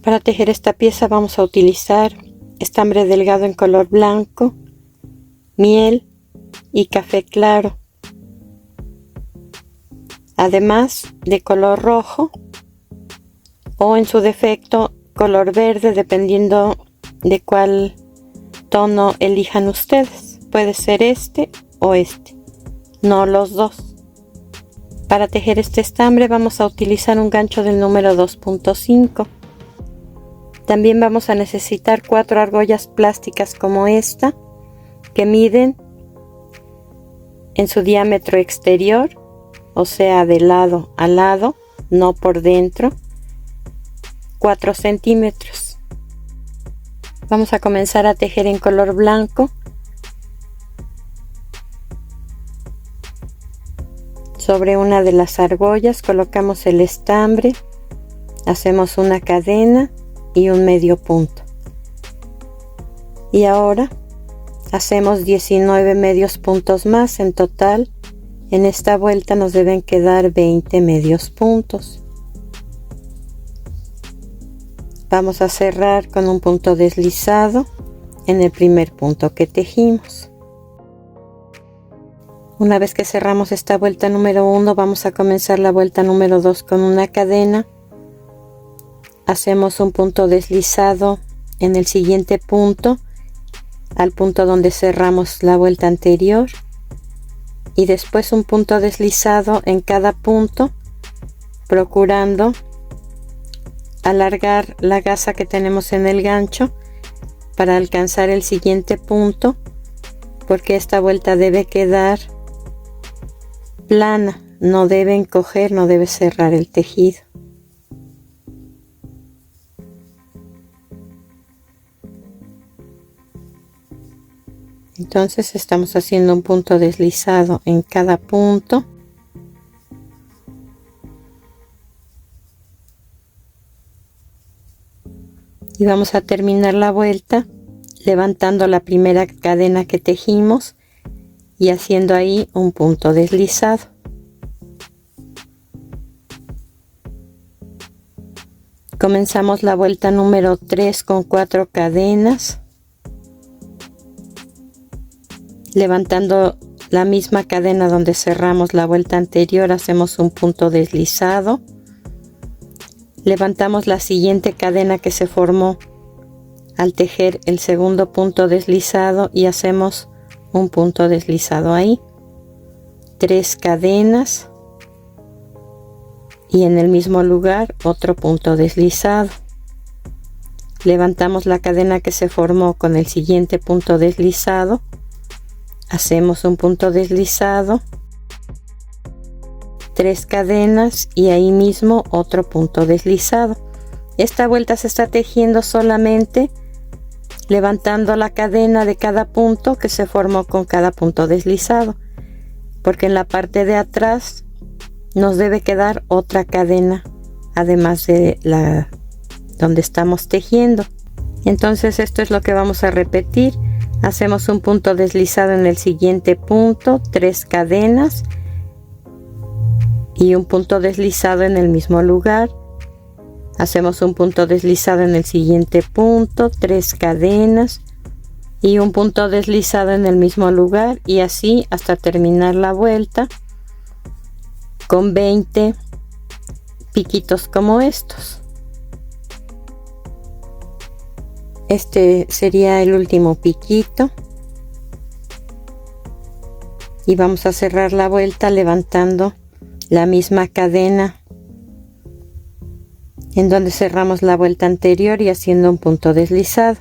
Para tejer esta pieza vamos a utilizar estambre delgado en color blanco, miel y café claro, además de color rojo o en su defecto color verde, dependiendo de cuál tono elijan ustedes. Puede ser este o este, no los dos. Para tejer este estambre vamos a utilizar un gancho del número 2.5. También vamos a necesitar 4 argollas plásticas como esta, que miden en su diámetro exterior, o sea de lado a lado, no por dentro, 4 centímetros. Vamos a comenzar a tejer en color blanco. Sobre una de las argollas colocamos el estambre, hacemos una cadena y un medio punto. Y ahora hacemos 19 medios puntos más. En total, en esta vuelta nos deben quedar 20 medios puntos. Vamos a cerrar con un punto deslizado en el primer punto que tejimos. Una vez que cerramos esta vuelta número 1, vamos a comenzar la vuelta número 2 con una cadena. Hacemos un punto deslizado en el siguiente punto, al punto donde cerramos la vuelta anterior, y después un punto deslizado en cada punto, procurando alargar la gasa que tenemos en el gancho para alcanzar el siguiente punto, porque esta vuelta debe quedar plana, no debe encoger, no debe cerrar el tejido. Entonces estamos haciendo un punto deslizado en cada punto. Y vamos a terminar la vuelta levantando la primera cadena que tejimos y haciendo ahí un punto deslizado. Comenzamos la vuelta número 3 con 4 cadenas. Levantando la misma cadena donde cerramos la vuelta anterior, hacemos un punto deslizado. Levantamos la siguiente cadena que se formó al tejer el segundo punto deslizado y hacemos un punto deslizado ahí. 3 cadenas y en el mismo lugar otro punto deslizado. Levantamos la cadena que se formó con el siguiente punto deslizado. Hacemos un punto deslizado, 3 cadenas y ahí mismo otro punto deslizado. Esta vuelta se está tejiendo solamente levantando la cadena de cada punto que se formó con cada punto deslizado, porque en la parte de atrás nos debe quedar otra cadena además de la donde estamos tejiendo. Entonces esto es lo que vamos a repetir. Hacemos un punto deslizado en el siguiente punto, 3 cadenas y un punto deslizado en el mismo lugar. Hacemos un punto deslizado en el siguiente punto, 3 cadenas y un punto deslizado en el mismo lugar, y así hasta terminar la vuelta con 20 piquitos como estos. Este sería el último piquito y vamos a cerrar la vuelta levantando la misma cadena en donde cerramos la vuelta anterior y haciendo un punto deslizado.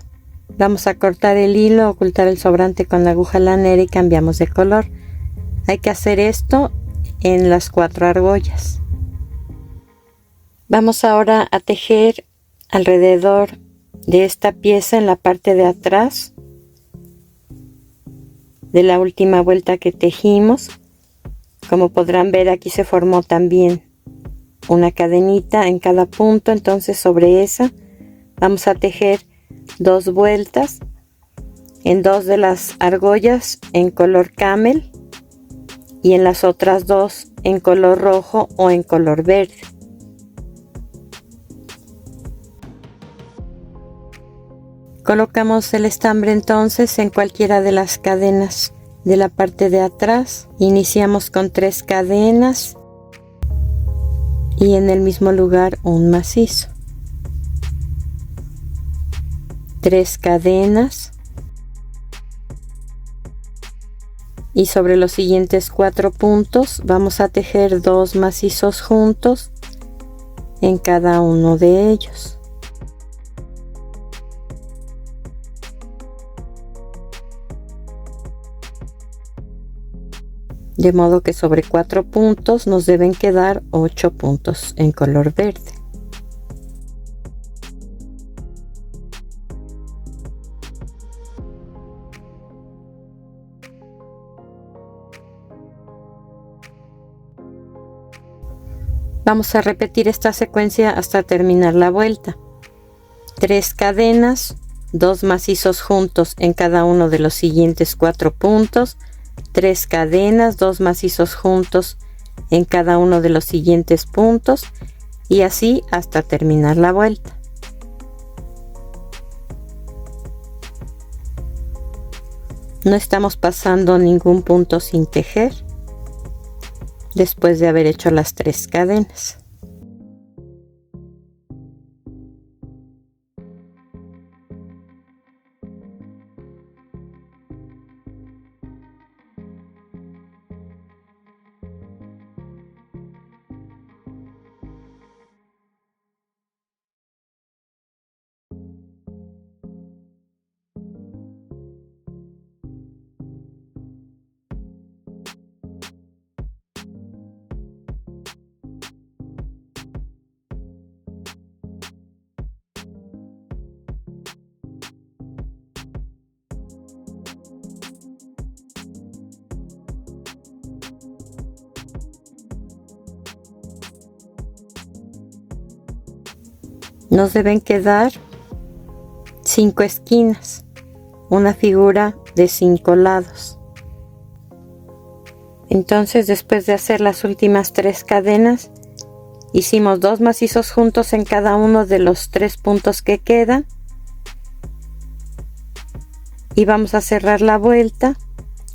Vamos a cortar el hilo, ocultar el sobrante con la aguja lanera y cambiamos de color. Hay que hacer esto en las 4 argollas. Vamos ahora a tejer alrededor de esta pieza en la parte de atrás de la última vuelta que tejimos. Como podrán ver, aquí se formó también una cadenita en cada punto, entonces sobre esa vamos a tejer 2 vueltas en 2 de las argollas en color camel y en las otras 2 en color rojo o en color verde. Colocamos el estambre entonces en cualquiera de las cadenas de la parte de atrás. Iniciamos con 3 cadenas y en el mismo lugar un macizo. 3 cadenas y sobre los siguientes 4 puntos vamos a tejer 2 macizos juntos en cada uno de ellos. De modo que sobre 4 puntos nos deben quedar 8 puntos en color verde. Vamos a repetir esta secuencia hasta terminar la vuelta. 3 cadenas, 2 macizos juntos en cada uno de los siguientes 4 puntos, 3 cadenas, 2 macizos juntos en cada uno de los siguientes puntos y así hasta terminar la vuelta. No estamos pasando ningún punto sin tejer después de haber hecho las 3 cadenas. Nos deben quedar 5 esquinas, una figura de 5 lados. Entonces, después de hacer las últimas 3 cadenas, hicimos 2 macizos juntos en cada uno de los 3 puntos que quedan y vamos a cerrar la vuelta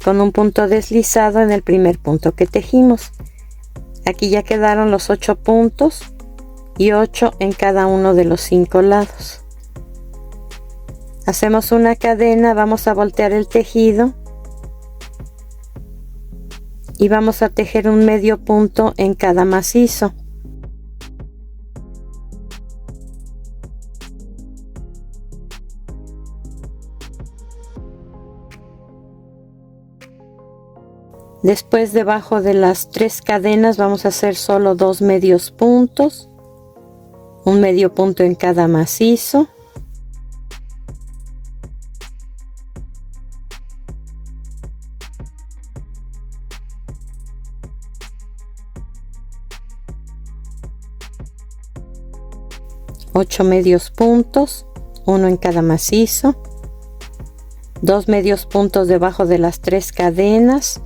con un punto deslizado en el primer punto que tejimos. Aquí ya quedaron los 8 puntos y 8 en cada uno de los 5 lados. Hacemos una cadena, vamos a voltear el tejido y vamos a tejer un medio punto en cada macizo. Después, debajo de las 3 cadenas vamos a hacer solo 2 medios puntos, un medio punto en cada macizo. Ocho medios puntos, uno en cada macizo, 2 medios puntos debajo de las 3 cadenas,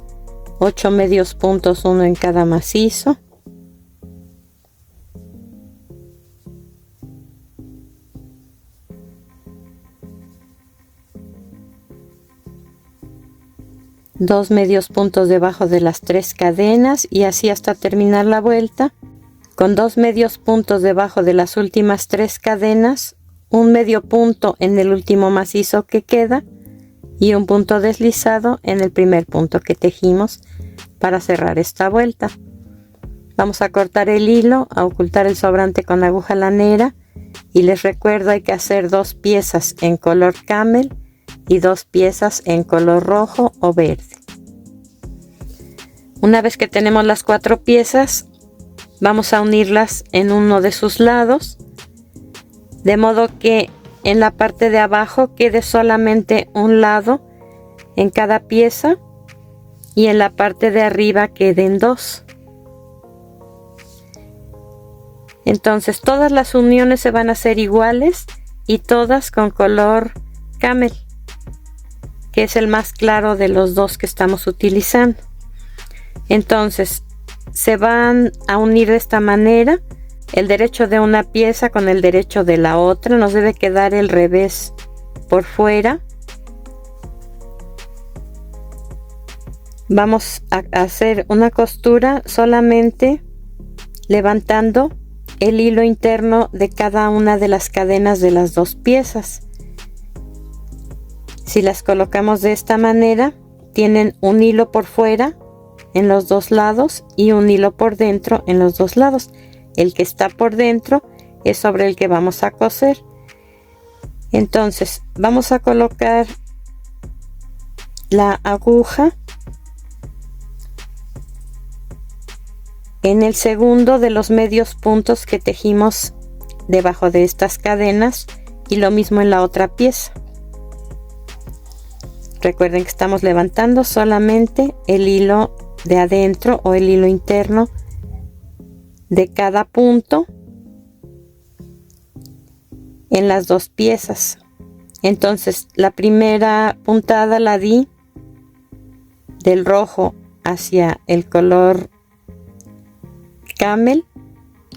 8 medios puntos, uno en cada macizo. Dos medios puntos debajo de las 3 cadenas y así hasta terminar la vuelta. Con 2 medios puntos debajo de las últimas 3 cadenas, un medio punto en el último macizo que queda y un punto deslizado en el primer punto que tejimos para cerrar esta vuelta. Vamos a cortar el hilo, a ocultar el sobrante con aguja lanera y les recuerdo, hay que hacer 2 piezas en color camel y 2 piezas en color rojo o verde. Una vez que tenemos las 4 piezas, vamos a unirlas en uno de sus lados, de modo que en la parte de abajo quede solamente un lado en cada pieza y en la parte de arriba queden 2. Entonces todas las uniones se van a hacer iguales y todas con color camel, que es el más claro de los 2 que estamos utilizando. Entonces se van a unir de esta manera, el derecho de una pieza con el derecho de la otra. Nos debe quedar el revés por fuera. Vamos a hacer una costura solamente levantando el hilo interno de cada una de las cadenas de las dos piezas. Si las colocamos de esta manera, tienen un hilo por fuera en los dos lados y un hilo por dentro en los dos lados. El que está por dentro es sobre el que vamos a coser. Entonces vamos a colocar la aguja en el segundo de los medios puntos que tejimos debajo de estas cadenas, y lo mismo en la otra pieza. Recuerden que estamos levantando solamente el hilo de adentro o el hilo interno de cada punto en las dos piezas. Entonces la primera puntada la di del rojo hacia el color camel,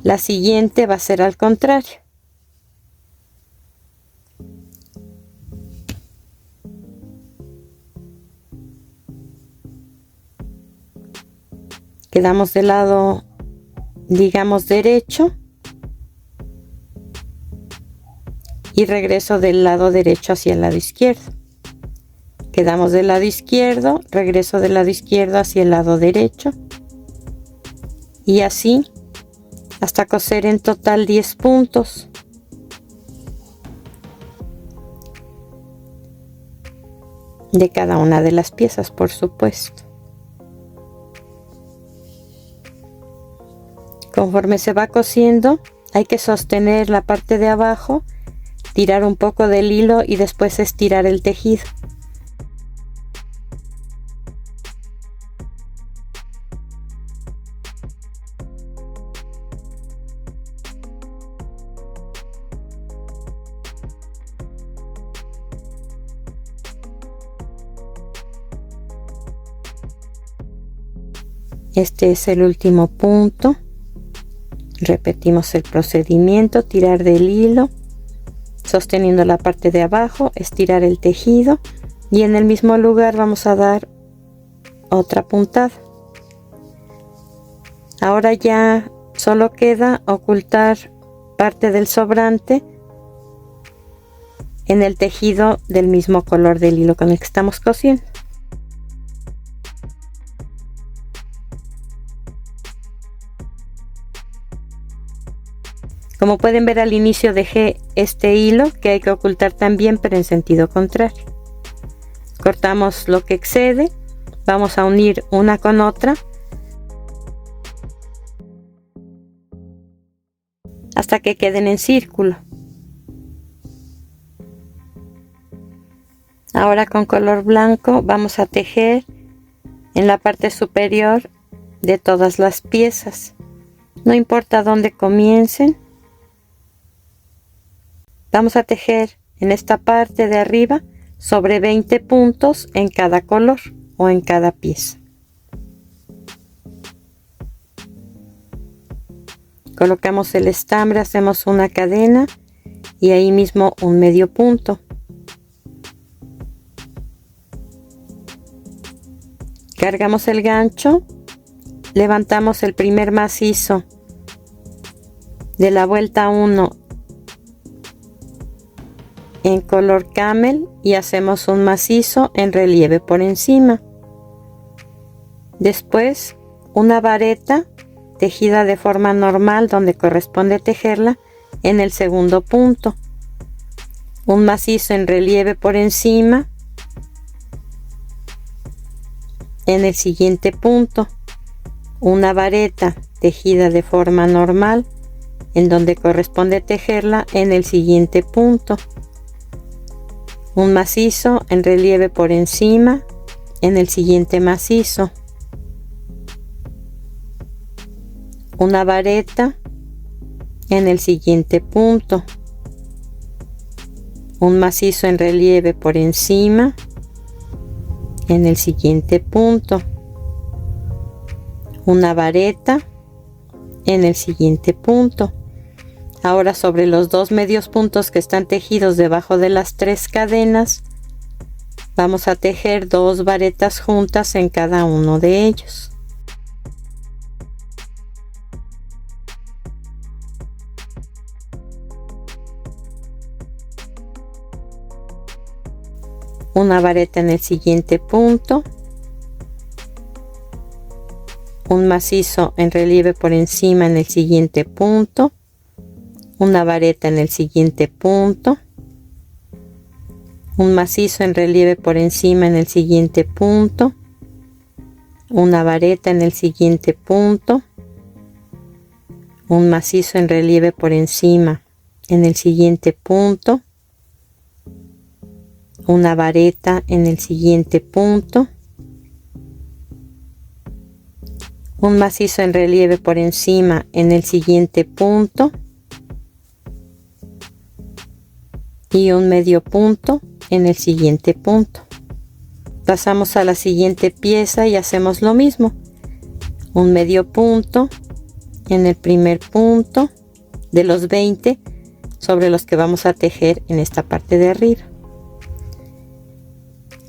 la siguiente va a ser al contrario. Quedamos del lado, digamos, derecho, y regreso del lado derecho hacia el lado izquierdo. Quedamos del lado izquierdo, regreso del lado izquierdo hacia el lado derecho, y así hasta coser en total 10 puntos. De cada una de las piezas, por supuesto. Conforme se va cosiendo, hay que sostener la parte de abajo, tirar un poco del hilo y después estirar el tejido. Este es el último punto. Repetimos el procedimiento: tirar del hilo, sosteniendo la parte de abajo, estirar el tejido, y en el mismo lugar vamos a dar otra puntada. Ahora ya solo queda ocultar parte del sobrante en el tejido del mismo color del hilo con el que estamos cosiendo. Como pueden ver, al inicio dejé este hilo que hay que ocultar también, pero en sentido contrario. Cortamos lo que excede, vamos a unir una con otra hasta que queden en círculo. Ahora con color blanco vamos a tejer en la parte superior de todas las piezas. No importa dónde comiencen. Vamos a tejer en esta parte de arriba sobre 20 puntos en cada color o en cada pieza. Colocamos el estambre, hacemos una cadena y ahí mismo un medio punto. Cargamos el gancho, levantamos el primer macizo de la vuelta 1 en color camel y hacemos un macizo en relieve por encima. Después una vareta tejida de forma normal donde corresponde tejerla en el segundo punto, un macizo en relieve por encima en el siguiente punto, una vareta tejida de forma normal en donde corresponde tejerla en el siguiente punto, un macizo en relieve por encima en el siguiente macizo, una vareta en el siguiente punto, un macizo en relieve por encima en el siguiente punto, una vareta en el siguiente punto. Ahora sobre los 2 medios puntos que están tejidos debajo de las 3 cadenas, vamos a tejer 2 varetas juntas en cada uno de ellos. Una vareta en el siguiente punto, un macizo en relieve por encima en el siguiente punto, una vareta en el siguiente punto, un macizo en relieve por encima en el siguiente punto, una vareta en el siguiente punto, un macizo en relieve por encima en el siguiente punto, una vareta en el siguiente punto, un macizo en relieve por encima en el siguiente punto y un medio punto en el siguiente punto. Pasamos a la siguiente pieza y hacemos lo mismo. Un medio punto en el primer punto de los 20 sobre los que vamos a tejer en esta parte de arriba.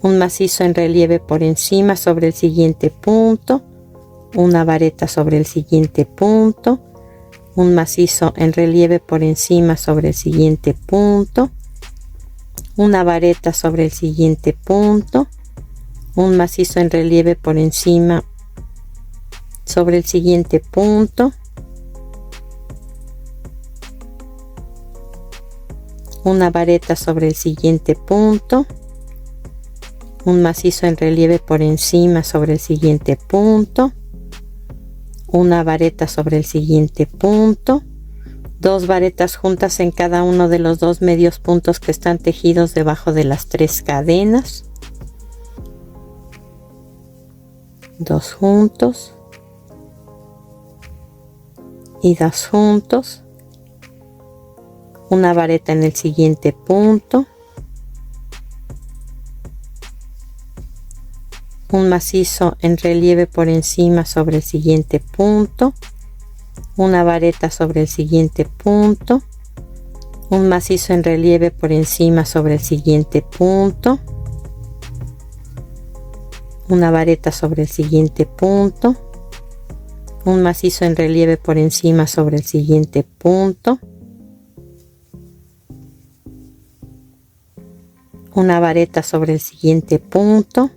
Un macizo en relieve por encima sobre el siguiente punto, una vareta sobre el siguiente punto, un macizo en relieve por encima sobre el siguiente punto, una vareta sobre el siguiente punto, un macizo en relieve por encima sobre el siguiente punto, una vareta sobre el siguiente punto, un macizo en relieve por encima sobre el siguiente punto, una vareta sobre el siguiente punto, 2 varetas juntas en cada uno de los 2 medios puntos que están tejidos debajo de las 3 cadenas, 2 juntos y 2 juntos, una vareta en el siguiente punto, un macizo en relieve por encima sobre el siguiente punto, una vareta sobre el siguiente punto, un macizo en relieve por encima sobre el siguiente punto, una vareta sobre el siguiente punto, un macizo en relieve por encima sobre el siguiente punto, una vareta sobre el siguiente punto,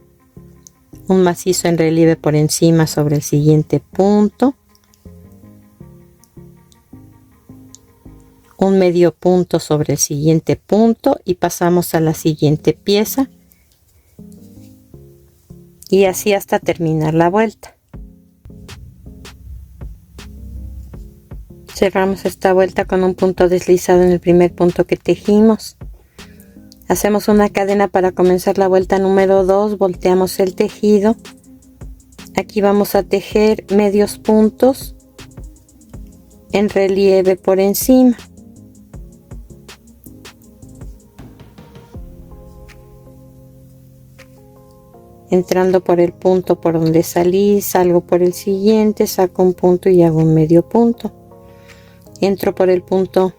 un macizo en relieve por encima sobre el siguiente punto, un medio punto sobre el siguiente punto y pasamos a la siguiente pieza y así hasta terminar la vuelta. Cerramos esta vuelta con un punto deslizado en el primer punto que tejimos. Hacemos una cadena para comenzar la vuelta número 2, volteamos el tejido. Aquí vamos a tejer medios puntos en relieve por encima. Entrando por el punto por donde salí, salgo por el siguiente, saco un punto y hago un medio punto. Entro por el punto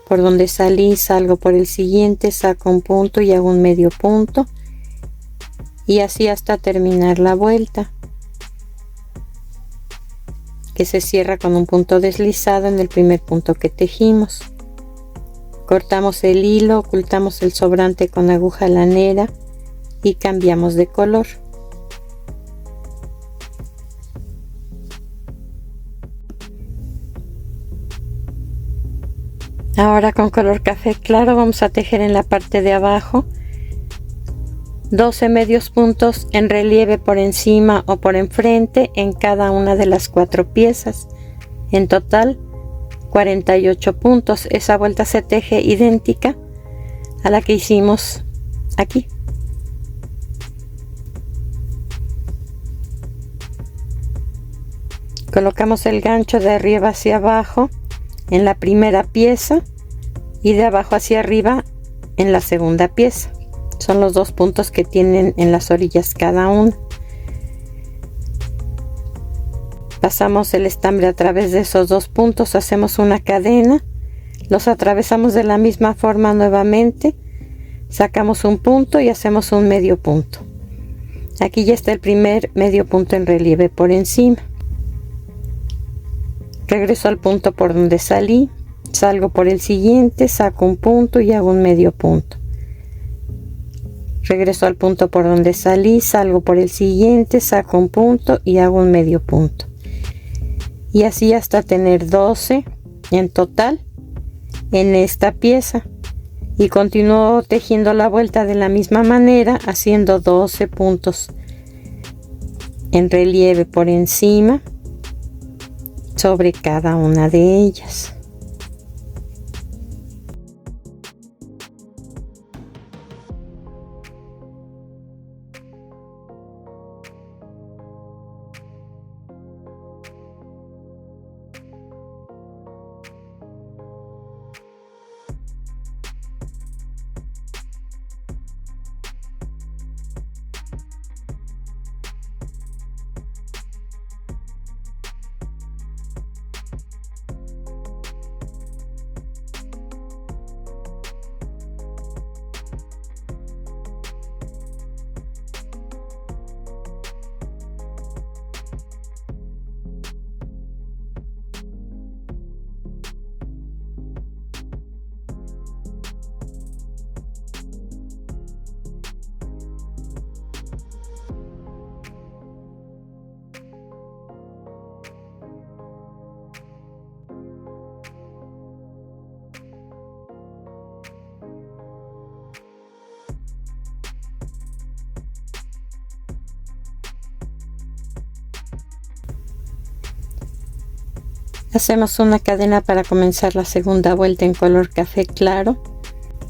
por donde salí, salgo por el siguiente, saco un punto y hago un medio punto y así hasta terminar la vuelta, que se cierra con un punto deslizado en el primer punto que tejimos. Cortamos el hilo, ocultamos el sobrante con aguja lanera y cambiamos de color. Ahora con color café claro vamos a tejer en la parte de abajo 12 medios puntos en relieve por encima o por enfrente en cada una de las 4 piezas. En total 48 puntos. Esa vuelta se teje idéntica a la que hicimos aquí. Colocamos el gancho de arriba hacia abajo en la primera pieza y de abajo hacia arriba en la segunda pieza. Son los 2 puntos que tienen en las orillas cada uno. Pasamos el estambre a través de esos 2 puntos, hacemos una cadena, Los atravesamos de la misma forma nuevamente, sacamos un punto y hacemos un medio punto. Aquí ya está el primer medio punto en relieve por encima. Regreso al punto por donde salí, salgo por el siguiente, saco un punto y hago un medio punto. Regreso al punto por donde salí, salgo por el siguiente, saco un punto y hago un medio punto. Y así hasta tener 12 en total en esta pieza. Y continúo tejiendo la vuelta de la misma manera, haciendo 12 puntos en relieve por encima sobre cada una de ellas. Hacemos una cadena para comenzar la segunda vuelta en color café claro.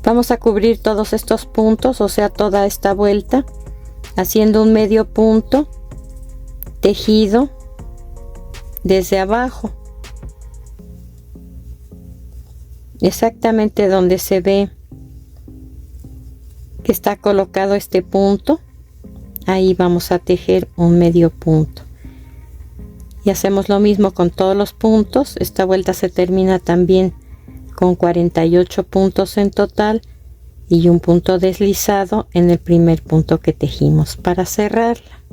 Vamos a cubrir todos estos puntos, o sea, toda esta vuelta, haciendo un medio punto tejido desde abajo, exactamente donde se ve que está colocado este punto. Ahí vamos a tejer un medio punto. Y hacemos lo mismo con todos los puntos. Esta vuelta se termina también con 48 puntos en total y un punto deslizado en el primer punto que tejimos para cerrarla.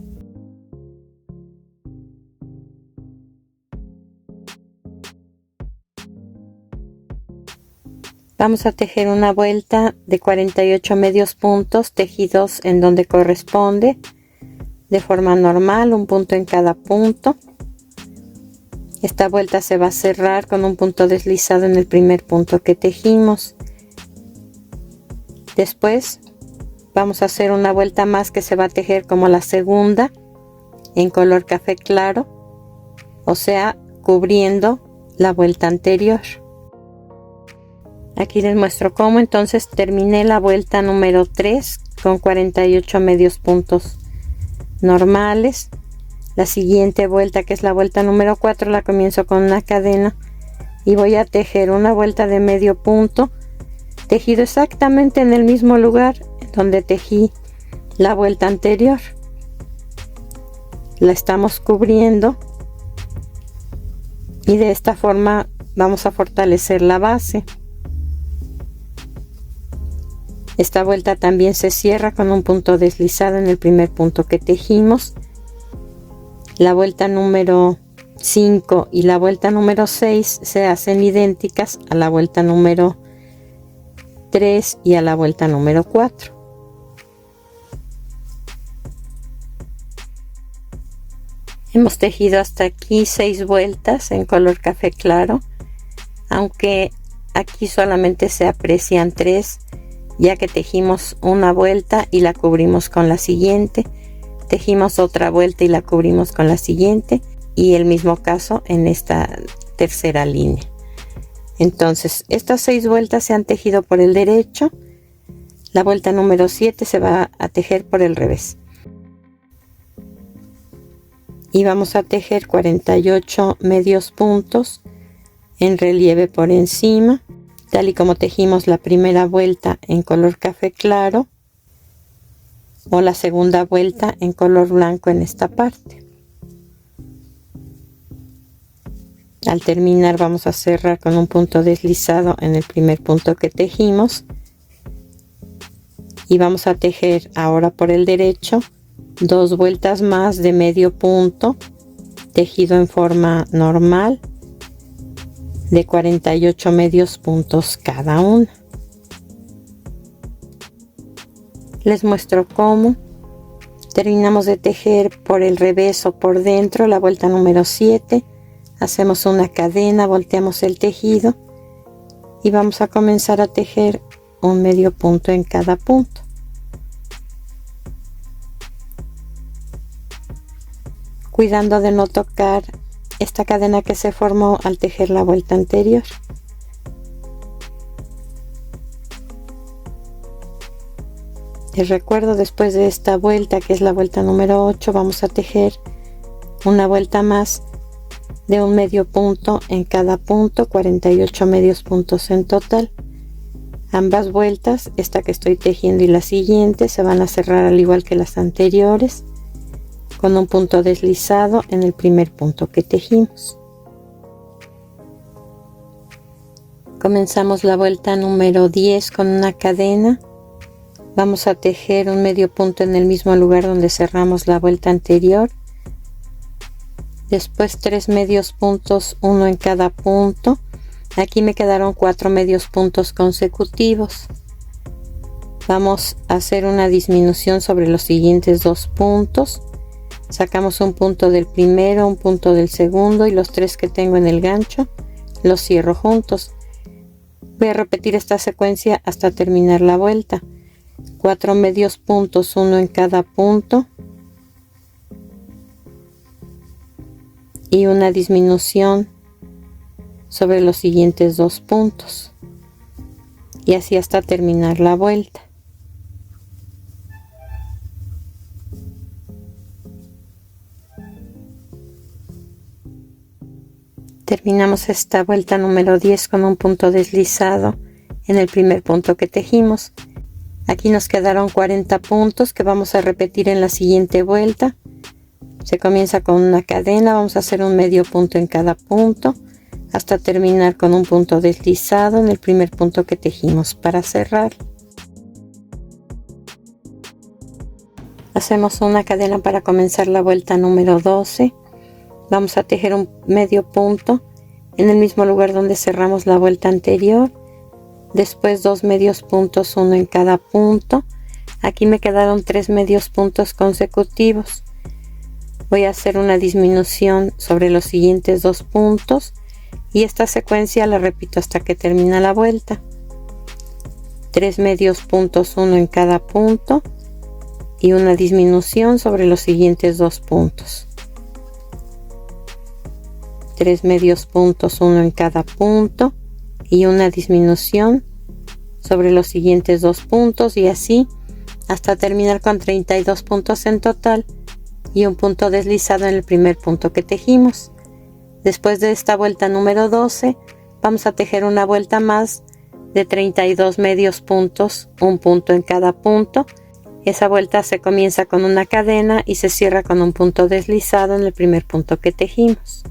Vamos a tejer una vuelta de 48 medios puntos tejidos en donde corresponde, de forma normal, un punto en cada punto. Esta vuelta se va a cerrar con un punto deslizado en el primer punto que tejimos. Después vamos a hacer una vuelta más que se va a tejer como la segunda en color café claro, o sea, cubriendo la vuelta anterior. Aquí les muestro cómo. Entonces terminé la vuelta número 3 con 48 medios puntos normales. La siguiente vuelta, que es la vuelta número 4, la comienzo con una cadena y voy a tejer una vuelta de medio punto tejido exactamente en el mismo lugar donde tejí la vuelta anterior. La estamos cubriendo y de esta forma vamos a fortalecer la base. Esta vuelta también se cierra con un punto deslizado en el primer punto que tejimos. La vuelta número 5 y la vuelta número 6 se hacen idénticas a la vuelta número 3 y a la vuelta número 4. Hemos tejido hasta aquí 6 vueltas en color café claro, aunque aquí solamente se aprecian 3, ya que tejimos una vuelta y la cubrimos con la siguiente. Tejimos otra vuelta y la cubrimos con la siguiente, y el mismo caso en esta tercera línea. Entonces estas 6 vueltas se han tejido por el derecho. La vuelta número 7 se va a tejer por el revés y vamos a tejer 48 medios puntos en relieve por encima, tal y como tejimos la primera vuelta en color café claro o la segunda vuelta en color blanco en esta parte. Al terminar vamos a cerrar con un punto deslizado en el primer punto que tejimos y vamos a tejer ahora por el derecho 2 vueltas más de medio punto tejido en forma normal de 48 medios puntos cada uno. Les muestro cómo. Terminamos de tejer por el revés o por dentro la vuelta número 7. Hacemos una cadena, volteamos el tejido y vamos a comenzar a tejer un medio punto en cada punto. Cuidando de no tocar esta cadena que se formó al tejer la vuelta anterior. Les recuerdo, después de esta vuelta, que es la vuelta número 8, vamos a tejer una vuelta más de un medio punto en cada punto, 48 medios puntos en total. Ambas vueltas, esta que estoy tejiendo y la siguiente, se van a cerrar al igual que las anteriores, con un punto deslizado en el primer punto que tejimos. Comenzamos la vuelta número 10 con una cadena. Vamos a tejer un medio punto en el mismo lugar donde cerramos la vuelta anterior. Después 3 medios puntos, uno en cada punto. Aquí me quedaron 4 medios puntos consecutivos. Vamos a hacer una disminución sobre los siguientes 2 puntos. Sacamos un punto del primero, un punto del segundo y los 3 que tengo en el gancho los cierro juntos. Voy a repetir esta secuencia hasta terminar la vuelta. 4 medios puntos, uno en cada punto y una disminución sobre los siguientes 2 puntos, y así hasta terminar la vuelta. Terminamos esta vuelta número 10 con un punto deslizado en el primer punto que tejimos. Aquí nos quedaron 40 puntos que vamos a repetir en la siguiente vuelta. Se comienza con una cadena, vamos a hacer un medio punto en cada punto hasta terminar con un punto deslizado en el primer punto que tejimos para cerrar. Hacemos una cadena para comenzar la vuelta número 12. Vamos a tejer un medio punto en el mismo lugar donde cerramos la vuelta anterior. Después 2 medios puntos, uno en cada punto. Aquí me quedaron 3 medios puntos consecutivos. Voy a hacer una disminución sobre los siguientes 2 puntos y esta secuencia la repito hasta que termina la vuelta. 3 medios puntos, uno en cada punto y una disminución sobre los siguientes 2 puntos. 3 medios puntos, uno en cada punto y una disminución sobre los siguientes 2 puntos, y así hasta terminar con 32 puntos en total y un punto deslizado en el primer punto que tejimos. Después de esta vuelta número 12 vamos a tejer una vuelta más de 32 medios puntos, un punto en cada punto. Esa vuelta se comienza con una cadena y se cierra con un punto deslizado en el primer punto que tejimos.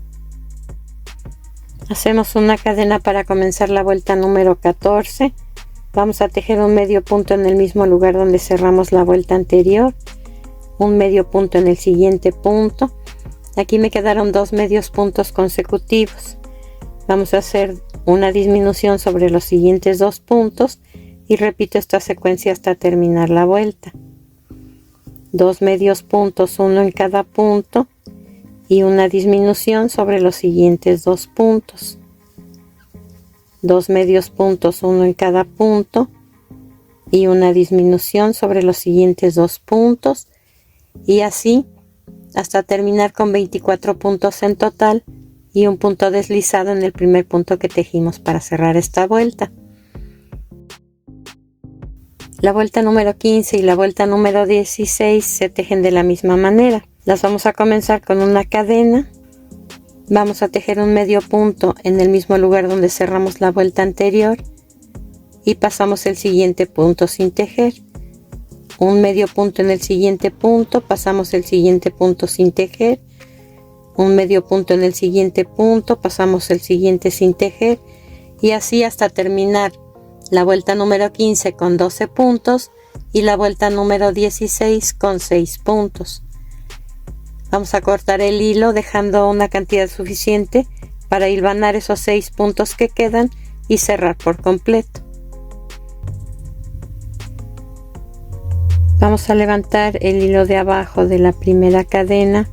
Hacemos una cadena para comenzar la vuelta número 14. Vamos a tejer un medio punto en el mismo lugar donde cerramos la vuelta anterior, un medio punto en el siguiente punto. Aquí me quedaron 2 medios puntos consecutivos. Vamos a hacer una disminución sobre los siguientes 2 puntos y repito esta secuencia hasta terminar la vuelta. 2 medios puntos, uno en cada punto y una disminución sobre los siguientes 2 puntos. 2 medios puntos, uno en cada punto y una disminución sobre los siguientes 2 puntos, y así hasta terminar con 24 puntos en total y un punto deslizado en el primer punto que tejimos para cerrar esta vuelta. La vuelta número 15 y la vuelta número 16 se tejen de la misma manera. Las vamos a comenzar con una cadena. Vamos a tejer un medio punto en el mismo lugar donde cerramos la vuelta anterior y pasamos el siguiente punto sin tejer. Un medio punto en el siguiente punto, pasamos el siguiente punto sin tejer, un medio punto en el siguiente punto, pasamos el siguiente sin tejer y así hasta terminar la vuelta número 15 con 12 puntos y la vuelta número 16 con 6 puntos. Vamos a cortar el hilo dejando una cantidad suficiente para hilvanar esos 6 puntos que quedan y cerrar por completo. Vamos a levantar el hilo de abajo de la primera cadena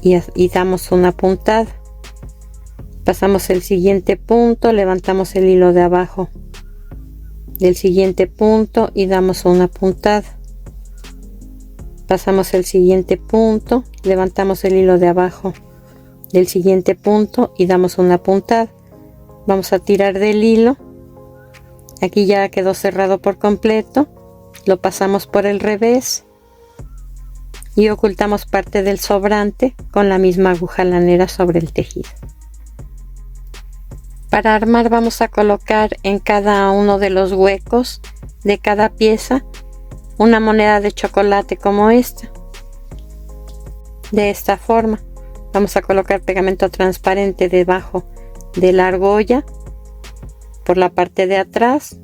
y damos una puntada. Pasamos el siguiente punto, levantamos el hilo de abajo del siguiente punto y damos una puntada. Pasamos el siguiente punto, levantamos el hilo de abajo del siguiente punto y damos una puntada. Vamos a tirar del hilo. Aquí ya quedó cerrado por completo. Lo pasamos por el revés y ocultamos parte del sobrante con la misma aguja lanera sobre el tejido. Para armar vamos a colocar en cada uno de los huecos de cada pieza una moneda de chocolate como esta. De esta forma vamos a colocar pegamento transparente debajo de la argolla. Por la parte de atrás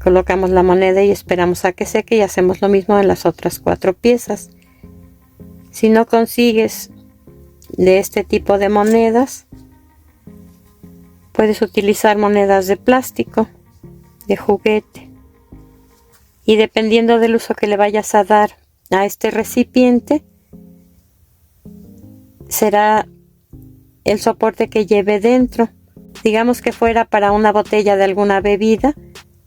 colocamos la moneda y esperamos a que seque y hacemos lo mismo en las otras 4 piezas. Si no consigues de este tipo de monedas, puedes utilizar monedas de plástico, de juguete, y dependiendo del uso que le vayas a dar a este recipiente, será el soporte que lleve dentro. Digamos que fuera para una botella de alguna bebida,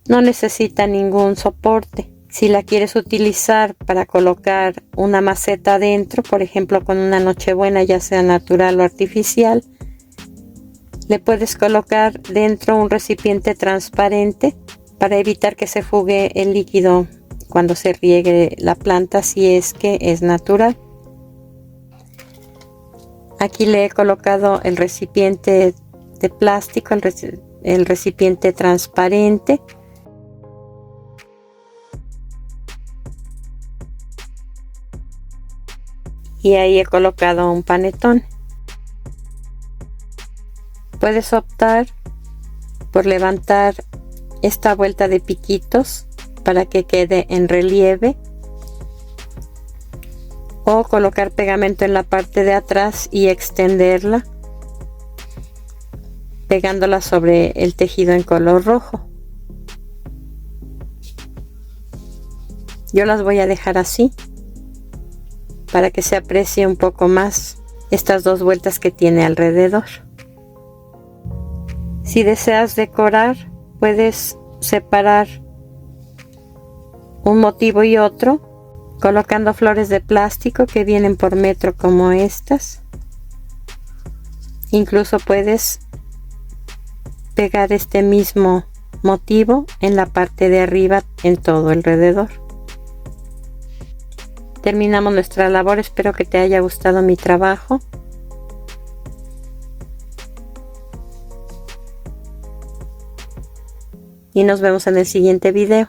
no necesita ningún soporte. Si la quieres utilizar para colocar una maceta dentro, por ejemplo con una nochebuena, ya sea natural o artificial, le puedes colocar dentro un recipiente transparente para evitar que se fugue el líquido cuando se riegue la planta, si es que es natural. Aquí le he colocado el recipiente de plástico, el recipiente transparente. Y ahí he colocado un panetón. Puedes optar por levantar esta vuelta de piquitos para que quede en relieve, o colocar pegamento en la parte de atrás y extenderla pegándola sobre el tejido en color rojo. Yo las voy a dejar así para que se aprecie un poco más estas 2 vueltas que tiene alrededor. Si deseas decorar, puedes separar un motivo y otro colocando flores de plástico que vienen por metro como estas. Incluso puedes pegar este mismo motivo en la parte de arriba en todo alrededor. Terminamos nuestra labor. Espero que te haya gustado mi trabajo. Y nos vemos en el siguiente video.